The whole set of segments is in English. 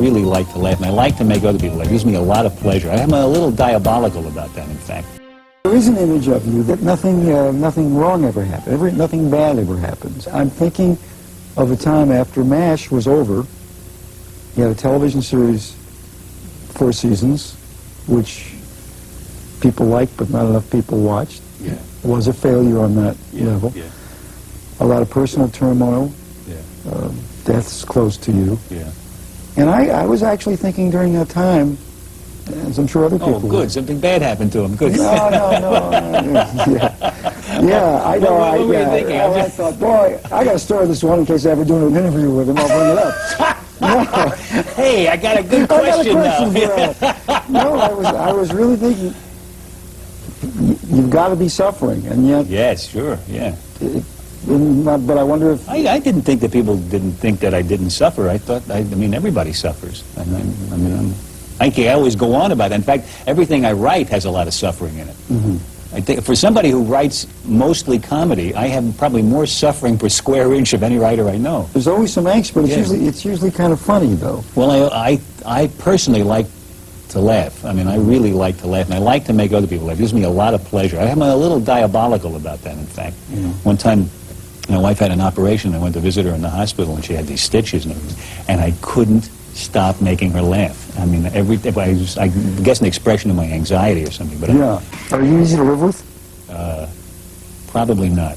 really like to laugh, and I like to make other people laugh. It gives me a lot of pleasure. I am a little diabolical about that, in fact. There is an image of you that nothing wrong ever happened, nothing bad ever happens. I'm thinking of a time after MASH was over. You had a television series, 4 seasons, which people liked but not enough people watched. Yeah. It was a failure on that level. Yeah. A lot of personal turmoil. Yeah. Deaths close to you. Yeah. And I was actually thinking during that time, as I'm sure other people Oh, good. were. Something bad happened to him. Good. No. Yeah, I know. What were you thinking? I thought, boy, I got to store this one in case I ever do an interview with him. I'll bring it up. No. Hey, I got a good question now. No, I was really thinking, you've got to be suffering, and yet. Yes, sure, yeah. But I wonder if. I didn't think that people didn't think that I didn't suffer. I mean, everybody suffers. I always go on about it. In fact, everything I write has a lot of suffering in it. Mm-hmm. I think for somebody who writes mostly comedy, I have probably more suffering per square inch of any writer I know. There's always some angst, but Yeah. it's usually kind of funny, though. Well, I personally like to laugh. I mean, I really like to laugh, and I like to make other people laugh. It gives me a lot of pleasure. I am a little diabolical about that, in fact. Yeah. One time, my wife had an operation. I went to visit her in the hospital, and she had these stitches, and I couldn't stop making her laugh. I mean, I guess an expression of my anxiety or something. But Yeah. Are you easy to live with? Probably not.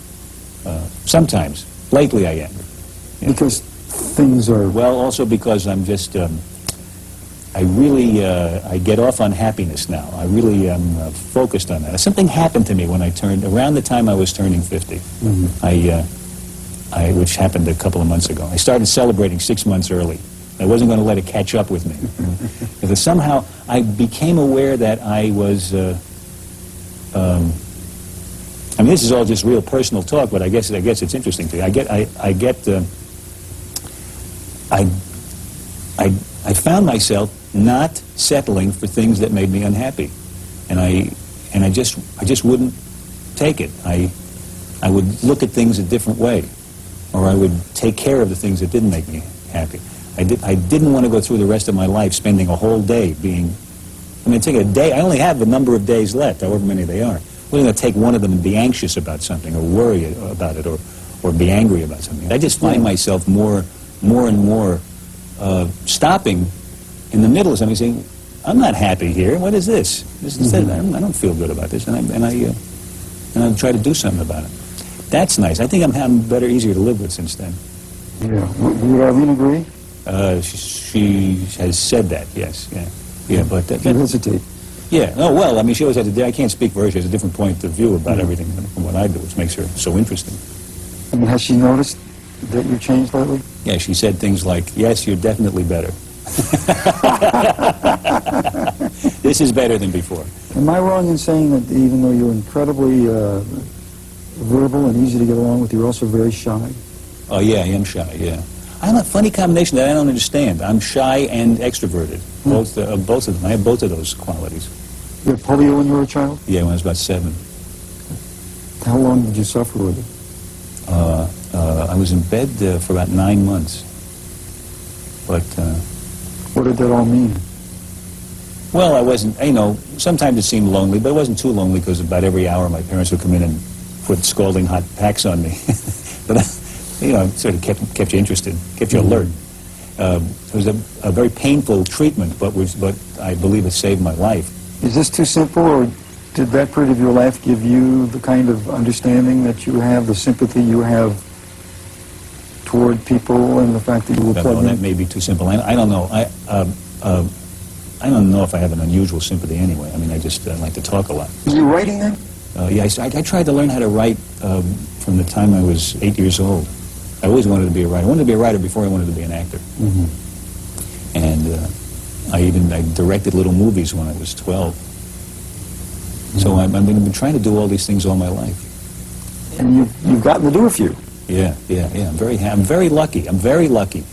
Sometimes. Lately, I am. Yeah. Because things are. Well, also because I'm just, I really, I get off on happiness now. I really am focused on that. Something happened to me when I turned, around the time I was turning 50, Mm-hmm. which happened a couple of months ago. I started celebrating 6 months early. I wasn't going to let it catch up with me. Because somehow I became aware that I was, I mean, this is all just real personal talk, but I guess it's interesting to you. I found myself not settling for things that made me unhappy, and I just wouldn't take it. I would look at things a different way, or I would take care of the things that didn't make me happy. I didn't want to go through the rest of my life spending a whole day being. I mean, take a day. I only have a number of days left, however many they are. I'm going to take one of them and be anxious about something, or worry about it, or be angry about something. I just find myself more and more stopping in the middle of something, saying, "I'm not happy here. What is this? I don't feel good about this," and I try to do something about it. That's nice. I think I'm better, easier to live with since then. Yeah. Would Arlene agree? She has said that. Yes. Yeah. But You hesitate. yeah. Oh well. I mean, she always has I can't speak for her. She has a different point of view about everything from what I do, which makes her so interesting. I mean, has she noticed that you've changed lately? Yeah. She said things like, "Yes, you're definitely better. This is better than before." Am I wrong in saying that even though you're incredibly verbal and easy to get along with, you're also very shy? Oh yeah, I am shy. Yeah. I'm a funny combination that I don't understand. I'm shy and extroverted. Both of them. I have both of those qualities. You had polio when you were a child? Yeah, when I was about 7. How long did you suffer with it? I was in bed for about 9 months. But, What did that all mean? well, I wasn't, sometimes it seemed lonely, but it wasn't too lonely because about every hour my parents would come in and put scalding hot packs on me. But, it sort of kept you interested, kept you alert. It was a very painful treatment, but I believe it saved my life. Is this too simple, or did that period of your life give you the kind of understanding that you have, the sympathy you have toward people, and the fact that you were plugged That in? may be too simple. I don't know. I don't know if I have an unusual sympathy anyway. I mean, I just like to talk a lot. Were you writing then? Yeah, I tried to learn how to write from the time I was 8 years old. I always wanted to be a writer. I wanted to be a writer before I wanted to be an actor. Mm-hmm. And I directed little movies when I was 12. So I've been trying to do all these things all my life. And you've gotten to do a few. Yeah. I'm very lucky. I'm very lucky.